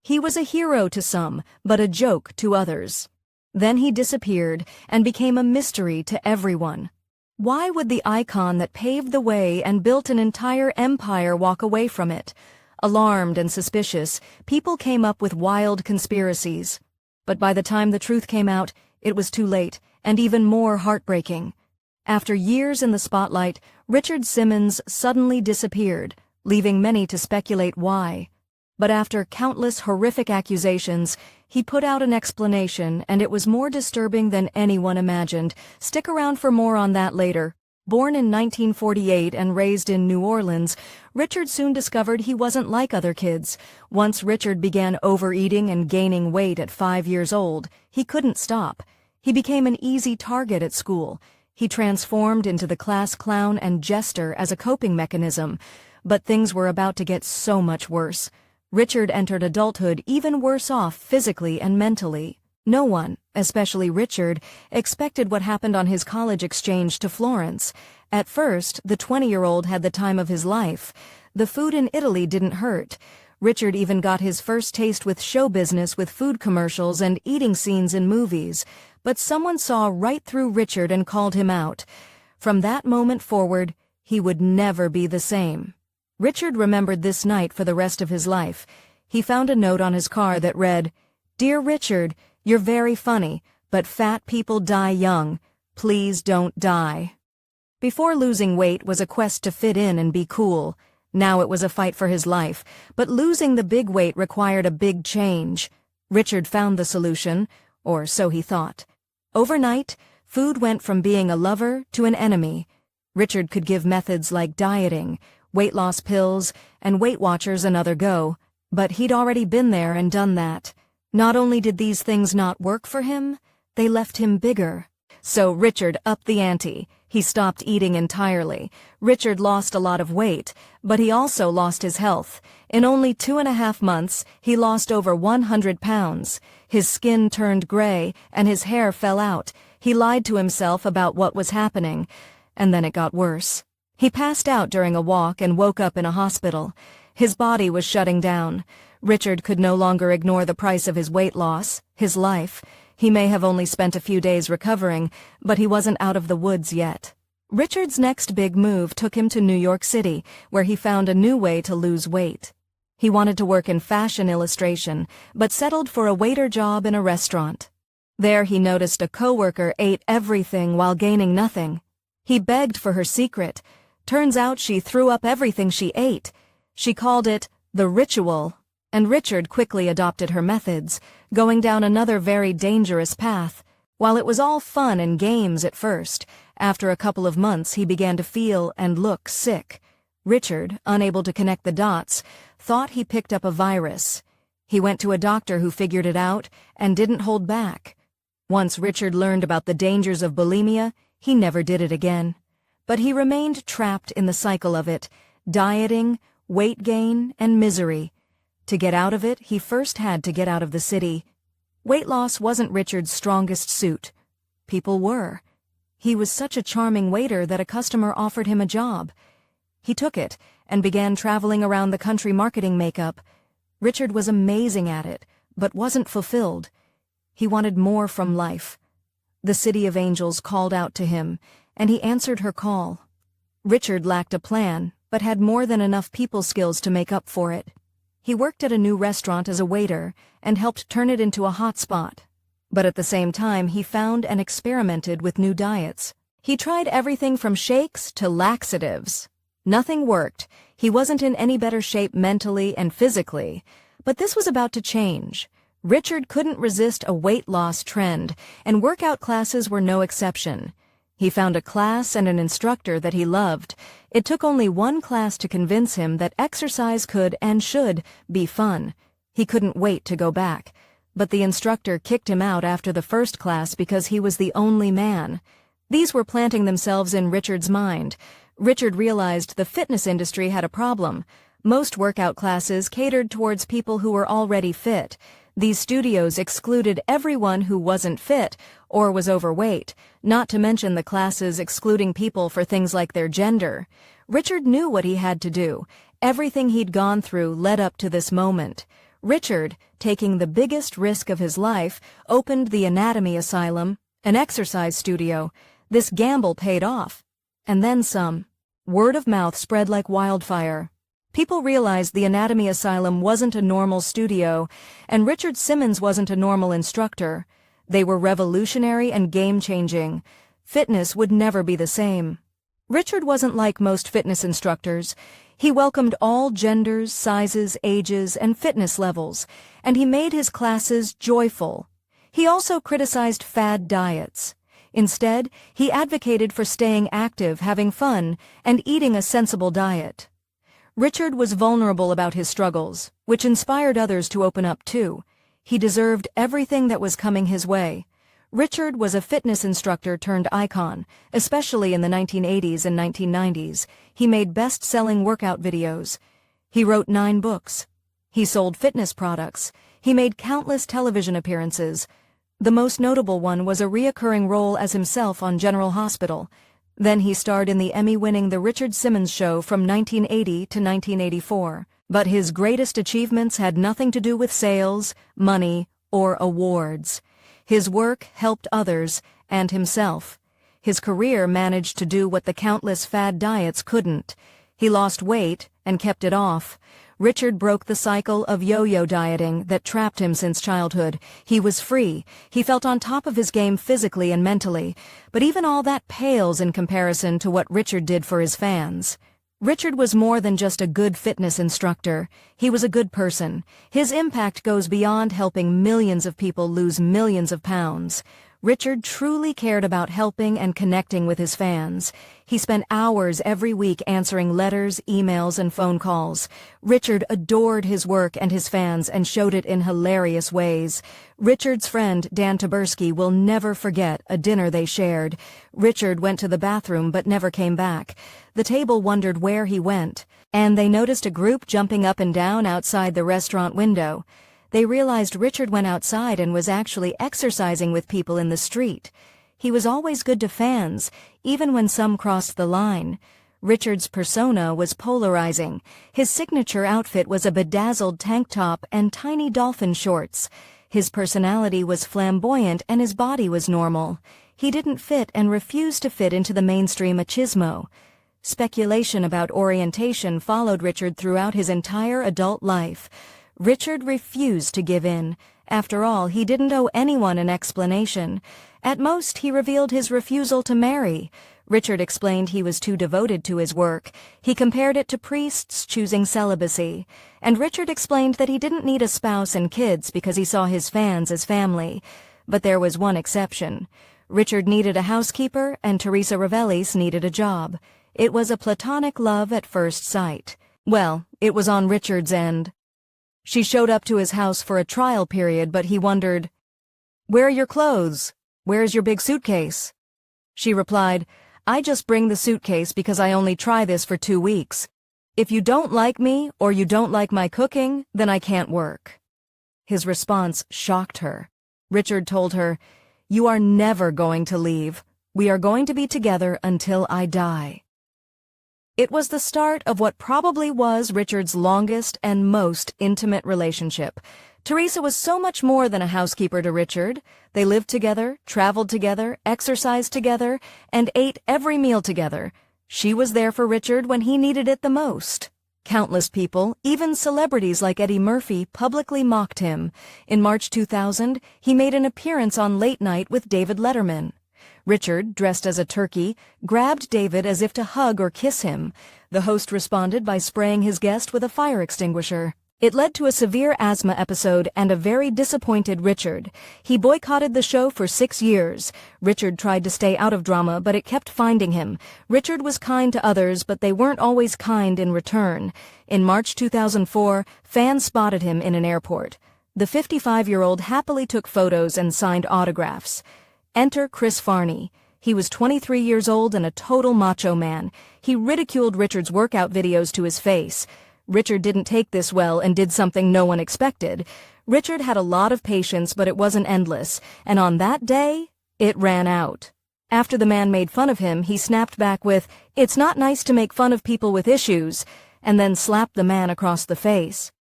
He was a hero to some, but a joke to others. Then he disappeared and became a mystery to everyone. Why would the icon that paved the way and built an entire empire walk away from it? Alarmed and suspicious, people came up with wild conspiracies. But by the time the truth came out, it was too late, and even more heartbreaking. After years in the spotlight, Richard Simmons suddenly disappeared, leaving many to speculate why. But after countless horrific accusations, he put out an explanation, and it was more disturbing than anyone imagined. Stick around for more on that later. Born in 1948 and raised in New Orleans, Richard soon discovered he wasn't like other kids. Once Richard began overeating and gaining weight at 5 years old, he couldn't stop. He became an easy target at school. He transformed into the class clown and jester as a coping mechanism. But things were about to get so much worse. Richard entered adulthood even worse off physically and mentally. No one, especially Richard, expected what happened on his college exchange to Florence. At first, the 20-year-old had the time of his life. The food in Italy didn't hurt. Richard even got his first taste with show business with food commercials and eating scenes in movies. But someone saw right through Richard and called him out. From that moment forward, he would never be the same. Richard remembered this night for the rest of his life. He found a note on his car that read, "Dear Richard, you're very funny, but fat people die young. Please don't die." Before losing weight was a quest to fit in and be cool. Now it was a fight for his life, but losing the big weight required a big change. Richard found the solution, or so he thought. Overnight, food went from being a lover to an enemy. Richard could give methods like dieting, weight loss pills, and Weight Watchers another go, but he'd already been there and done that. Not only did these things not work for him, they left him bigger. So Richard upped the ante. He stopped eating entirely. Richard lost a lot of weight, but he also lost his health. In only 2.5 months, he lost over 100 pounds. His skin turned gray, and his hair fell out. He lied to himself about what was happening, and then it got worse. He passed out during a walk and woke up in a hospital. His body was shutting down. Richard could no longer ignore the price of his weight loss, his life. He may have only spent a few days recovering, but he wasn't out of the woods yet. Richard's next big move took him to New York City, where he found a new way to lose weight. He wanted to work in fashion illustration, but settled for a waiter job in a restaurant. There he noticed a coworker ate everything while gaining nothing. He begged for her secret. Turns out she threw up everything she ate. She called it the ritual, and Richard quickly adopted her methods, going down another very dangerous path. While it was all fun and games at first, after a couple of months he began to feel and look sick. Richard, unable to connect the dots, thought he picked up a virus. He went to a doctor who figured it out and didn't hold back. Once Richard learned about the dangers of bulimia, he never did it again. But he remained trapped in the cycle of it, dieting, weight gain, and misery. To get out of it, he first had to get out of the city. Weight loss wasn't Richard's strongest suit. People were. He was such a charming waiter that a customer offered him a job. He took it and began traveling around the country marketing makeup. Richard was amazing at it, but wasn't fulfilled. He wanted more from life. The City of Angels called out to him, and he answered her call. Richard lacked a plan, but had more than enough people skills to make up for it. He worked at a new restaurant as a waiter and helped turn it into a hot spot. But at the same time, he found and experimented with new diets. He tried everything from shakes to laxatives. Nothing worked. He wasn't in any better shape mentally and physically. But this was about to change. Richard couldn't resist a weight loss trend, and workout classes were no exception. He found a class and an instructor that he loved. It took only one class to convince him that exercise could and should be fun. He couldn't wait to go back. But the instructor kicked him out after the first class because he was the only man. These were planting themselves in Richard's mind. Richard realized the fitness industry had a problem. Most workout classes catered towards people who were already fit. These studios excluded everyone who wasn't fit or was overweight, not to mention the classes excluding people for things like their gender. Richard knew what he had to do. Everything he'd gone through led up to this moment. Richard, taking the biggest risk of his life, opened the Anatomy Asylum, an exercise studio. This gamble paid off. And then some. Word of mouth spread like wildfire. People realized the Anatomy Asylum wasn't a normal studio, and Richard Simmons wasn't a normal instructor. They were revolutionary and game-changing. Fitness would never be the same. Richard wasn't like most fitness instructors. He welcomed all genders, sizes, ages, and fitness levels, and he made his classes joyful. He also criticized fad diets. Instead, he advocated for staying active, having fun, and eating a sensible diet. Richard was vulnerable about his struggles, which inspired others to open up too. He deserved everything that was coming his way. Richard was a fitness instructor turned icon, especially in the 1980s and 1990s. He made best-selling workout videos. He wrote 9 books. He sold fitness products. He made countless television appearances. The most notable one was a reoccurring role as himself on General Hospital. Then he starred in the Emmy-winning The Richard Simmons Show from 1980 to 1984. But his greatest achievements had nothing to do with sales, money, or awards. His work helped others and himself. His career managed to do what the countless fad diets couldn't. He lost weight and kept it off. Richard broke the cycle of yo-yo dieting that trapped him since childhood. He was free. He felt on top of his game physically and mentally. But even all that pales in comparison to what Richard did for his fans. Richard was more than just a good fitness instructor. He was a good person. His impact goes beyond helping millions of people lose millions of pounds. Richard truly cared about helping and connecting with his fans. He spent hours every week answering letters, emails, and phone calls. Richard adored his work and his fans and showed it in hilarious ways. Richard's friend, Dan Taberski, will never forget a dinner they shared. Richard went to the bathroom but never came back. The table wondered where he went, and they noticed a group jumping up and down outside the restaurant window. They realized Richard went outside and was actually exercising with people in the street. He was always good to fans, even when some crossed the line. Richard's persona was polarizing. His signature outfit was a bedazzled tank top and tiny dolphin shorts. His personality was flamboyant and his body was normal. He didn't fit and refused to fit into the mainstream machismo. Speculation about orientation followed Richard throughout his entire adult life. Richard refused to give in. After all, he didn't owe anyone an explanation. At most, he revealed his refusal to marry. Richard explained he was too devoted to his work. He compared it to priests choosing celibacy. And Richard explained that he didn't need a spouse and kids because he saw his fans as family. But there was one exception. Richard needed a housekeeper, and Teresa Reveles needed a job. It was a platonic love at first sight. Well, it was on Richard's end. She showed up to his house for a trial period, but he wondered, "Where are your clothes? Where's your big suitcase?" She replied, "I just bring the suitcase because I only try this for 2 weeks. If you don't like me or you don't like my cooking, then I can't work." His response shocked her. Richard told her, "You are never going to leave. We are going to be together until I die." It was the start of what probably was Richard's longest and most intimate relationship. Teresa was so much more than a housekeeper to Richard. They lived together, traveled together, exercised together, and ate every meal together. She was there for Richard when he needed it the most. Countless people, even celebrities like Eddie Murphy, publicly mocked him. In March 2000, he made an appearance on Late Night with David Letterman. Richard, dressed as a turkey, grabbed David as if to hug or kiss him. The host responded by spraying his guest with a fire extinguisher. It led to a severe asthma episode and a very disappointed Richard. He boycotted the show for 6 years. Richard tried to stay out of drama, but it kept finding him. Richard was kind to others, but they weren't always kind in return. In March 2004, fans spotted him in an airport. The 55-year-old happily took photos and signed autographs. Enter Chris Farney. He was 23 years old and a total macho man. He ridiculed Richard's workout videos to his face. Richard didn't take this well and did something no one expected. Richard had a lot of patience, but it wasn't endless, and on that day, it ran out. After the man made fun of him, he snapped back with, "It's not nice to make fun of people with issues," and then slapped the man across the face.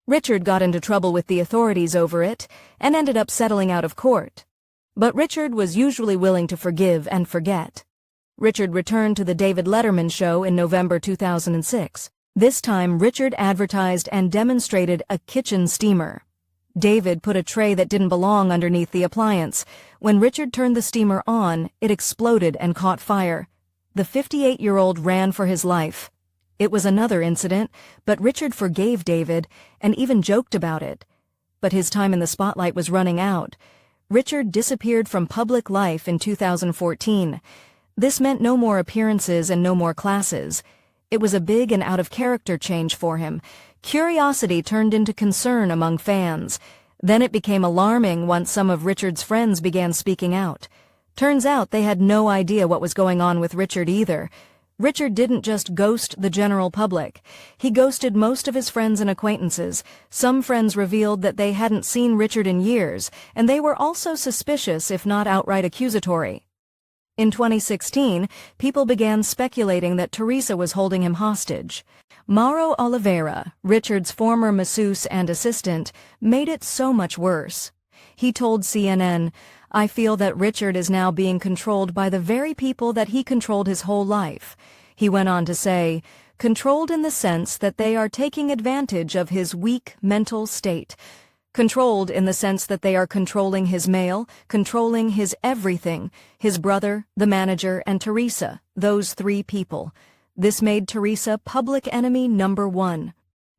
Richard got into trouble with the authorities over it and ended up settling out of court. But Richard was usually willing to forgive and forget. Richard returned to the David Letterman show in November 2006. This time, Richard advertised and demonstrated a kitchen steamer. David put a tray that didn't belong underneath the appliance. When Richard turned the steamer on, it exploded and caught fire. The 58-year-old ran for his life. It was another incident, but Richard forgave David and even joked about it. But his time in the spotlight was running out. Richard disappeared from public life in 2014. This meant no more appearances and no more classes. It was a big and out-of-character change for him. Curiosity turned into concern among fans. Then it became alarming once some of Richard's friends began speaking out. Turns out they had no idea what was going on with Richard either. Richard didn't just ghost the general public. He ghosted most of his friends and acquaintances. Some friends revealed that they hadn't seen Richard in years, and they were also suspicious, if not outright accusatory. In 2016, people began speculating that Teresa was holding him hostage. Mauro Oliveira, Richard's former masseuse and assistant, made it so much worse. He told CNN, "I feel that Richard is now being controlled by the very people that he controlled his whole life." He went on to say, "Controlled in the sense that they are taking advantage of his weak mental state. Controlled in the sense that they are controlling his mail, controlling his everything, his brother, the manager, and Teresa, those three people. This made Teresa public enemy number one.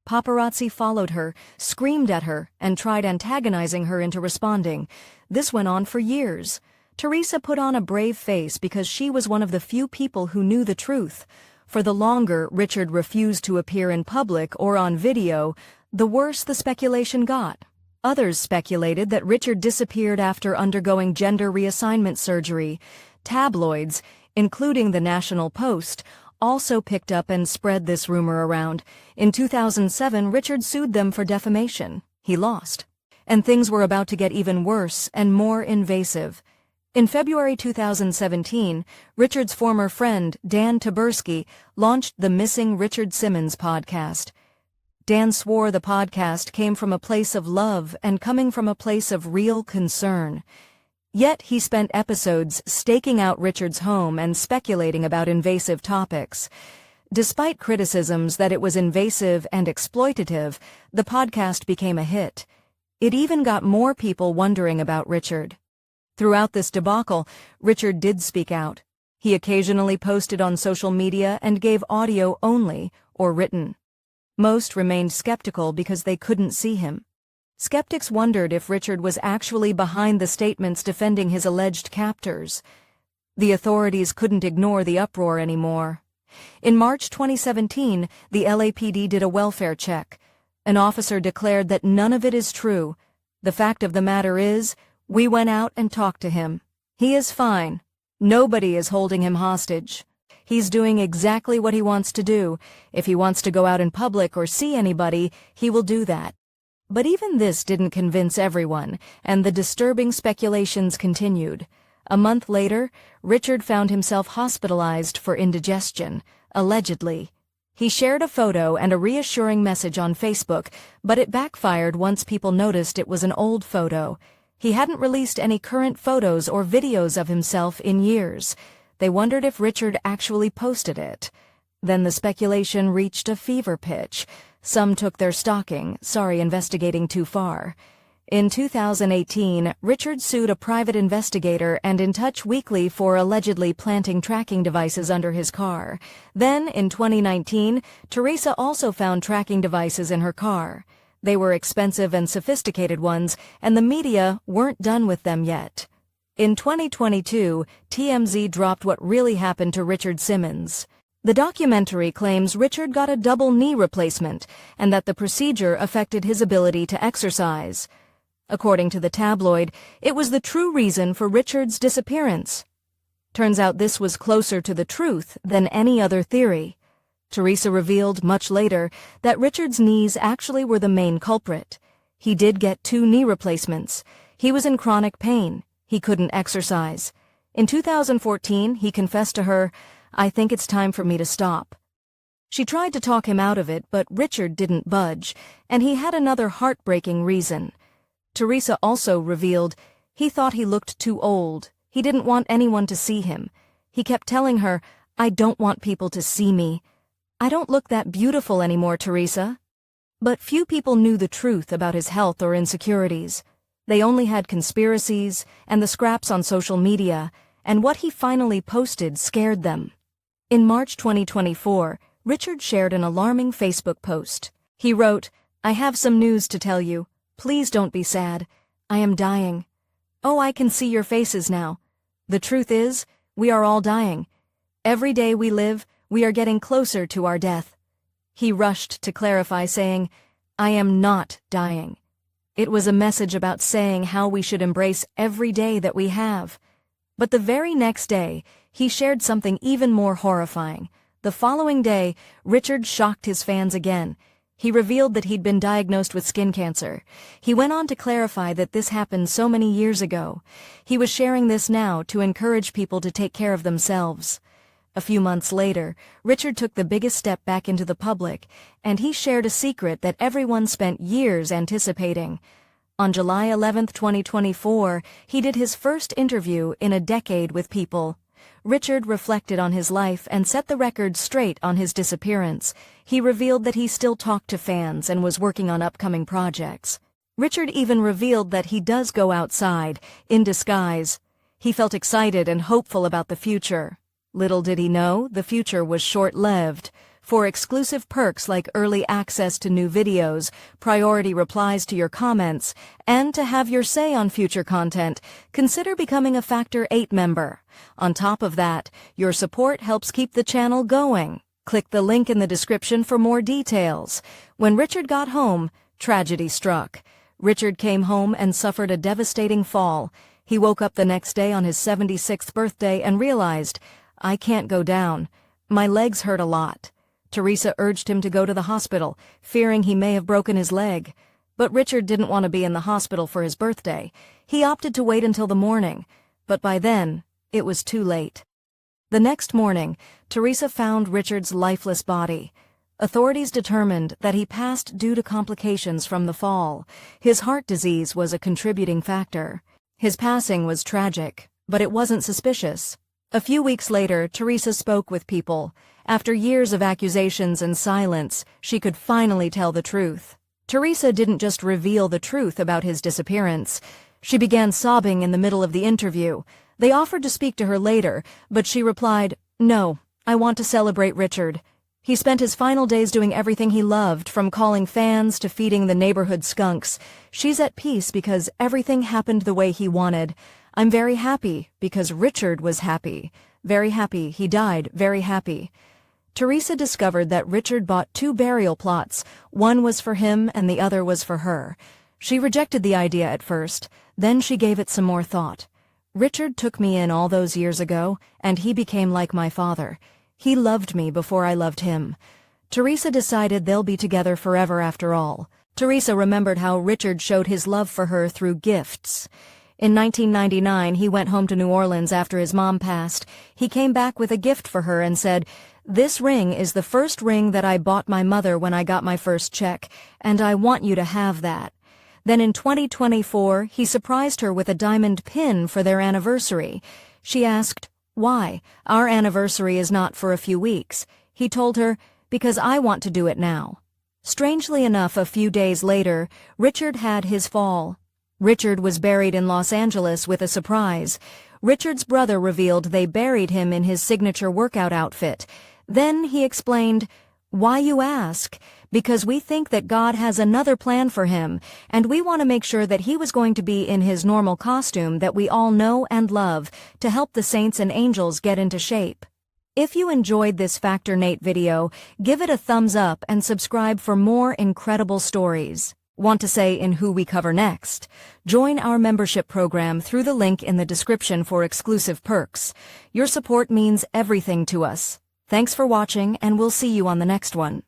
Paparazzi followed her, screamed at her, and tried antagonizing her into responding. This went on for years. Teresa put on a brave face because she was one of the few people who knew the truth. For the longer Richard refused to appear in public or on video, the worse the speculation got. Others speculated that Richard disappeared after undergoing gender reassignment surgery. Tabloids, including the National Post, also picked up and spread this rumor around. In 2007, Richard sued them for defamation. He lost. And things were about to get even worse and more invasive. In February 2017, Richard's former friend, Dan Taberski, launched the Missing Richard Simmons podcast. Dan swore the podcast came from a place of love and coming from a place of real concern. Yet he spent episodes staking out Richard's home and speculating about invasive topics. Despite criticisms that it was invasive and exploitative, the podcast became a hit. It even got more people wondering about Richard. Throughout this debacle, Richard did speak out. He occasionally posted on social media and gave audio only, or written. Most remained skeptical because they couldn't see him. Skeptics wondered if Richard was actually behind the statements defending his alleged captors. The authorities couldn't ignore the uproar anymore. In March 2017, the LAPD did a welfare check. An officer declared that none of it is true. The fact of the matter is, we went out and talked to him. He is fine. Nobody is holding him hostage. He's doing exactly what he wants to do. If he wants to go out in public or see anybody, he will do that. But even this didn't convince everyone, and the disturbing speculations continued. A month later, Richard found himself hospitalized for indigestion, allegedly. He shared a photo and a reassuring message on Facebook, but it backfired once people noticed it was an old photo. He hadn't released any current photos or videos of himself in years. They wondered if Richard actually posted it. Then the speculation reached a fever pitch. Some took their stalking, investigating too far. In 2018, Richard sued a private investigator and In Touch Weekly for allegedly planting tracking devices under his car. Then, in 2019, Teresa also found tracking devices in her car. They were expensive and sophisticated ones, and the media weren't done with them yet. In 2022, TMZ dropped what really happened to Richard Simmons. The documentary claims Richard got a double knee replacement and that the procedure affected his ability to exercise. According to the tabloid, it was the true reason for Richard's disappearance. Turns out this was closer to the truth than any other theory. Teresa revealed much later that Richard's knees actually were the main culprit. He did get 2 knee replacements. He was in chronic pain. He couldn't exercise. In 2014, he confessed to her, "I think it's time for me to stop." She tried to talk him out of it, but Richard didn't budge, and he had another heartbreaking reason. Teresa also revealed he thought he looked too old. He didn't want anyone to see him. He kept telling her, "I don't want people to see me. I don't look that beautiful anymore, Teresa." But few people knew the truth about his health or insecurities. They only had conspiracies and the scraps on social media, and what he finally posted scared them. In March 2024, Richard shared an alarming Facebook post. He wrote, "I have some news to tell you. Please don't be sad. I am dying. Oh, I can see your faces now. The truth is, we are all dying. Every day we live, we are getting closer to our death." He rushed to clarify, saying, "I am not dying." It was a message about saying how we should embrace every day that we have. But the very next day, he shared something even more horrifying. The following day, Richard shocked his fans again. He revealed that he'd been diagnosed with skin cancer. He went on to clarify that this happened so many years ago. He was sharing this now to encourage people to take care of themselves. A few months later, Richard took the biggest step back into the public, and he shared a secret that everyone spent years anticipating. On July 11, 2024, he did his first interview in a decade with People. Richard reflected on his life and set the record straight on his disappearance. He revealed that he still talked to fans and was working on upcoming projects. Richard even revealed that he does go outside, in disguise. He felt excited and hopeful about the future. Little did he know, the future was short-lived. For exclusive perks like early access to new videos, priority replies to your comments, and to have your say on future content, consider becoming a Factor 8 member. On top of that, your support helps keep the channel going. Click the link in the description for more details. When Richard got home, tragedy struck. Richard came home and suffered a devastating fall. He woke up the next day on his 76th birthday and realized, "I can't go down. My legs hurt a lot." Teresa urged him to go to the hospital, fearing he may have broken his leg. But Richard didn't want to be in the hospital for his birthday. He opted to wait until the morning, but by then, it was too late. The next morning, Teresa found Richard's lifeless body. Authorities determined that he passed due to complications from the fall. His heart disease was a contributing factor. His passing was tragic, but it wasn't suspicious. A few weeks later, Teresa spoke with People. After years of accusations and silence, she could finally tell the truth. Teresa didn't just reveal the truth about his disappearance. She began sobbing in the middle of the interview. They offered to speak to her later, but she replied, "No, I want to celebrate Richard. He spent his final days doing everything he loved, from calling fans to feeding the neighborhood skunks. She's at peace because everything happened the way he wanted. I'm very happy because Richard was happy. Very happy he died, very happy." Teresa discovered that Richard bought 2 burial plots. One was for him and the other was for her. She rejected the idea at first, then she gave it some more thought. "Richard took me in all those years ago, and he became like my father. He loved me before I loved him." Teresa decided they'll be together forever after all. Teresa remembered how Richard showed his love for her through gifts. In 1999, he went home to New Orleans after his mom passed. He came back with a gift for her and said, "This ring is the first ring that I bought my mother when I got my first check, and I want you to have that." Then in 2024, he surprised her with a diamond pin for their anniversary. She asked, "Why? Our anniversary is not for a few weeks." He told her, "Because I want to do it now." Strangely enough, a few days later, Richard had his fall. Richard was buried in Los Angeles with a surprise. Richard's brother revealed they buried him in his signature workout outfit. Then he explained, "Why, you ask? Because we think that God has another plan for him, and we want to make sure that he was going to be in his normal costume that we all know and love to help the saints and angels get into shape." If you enjoyed this Factor Nate video, give it a thumbs up and subscribe for more incredible stories. Want to say in who we cover next? Join our membership program through the link in the description for exclusive perks. Your support means everything to us. Thanks for watching, and we'll see you on the next one.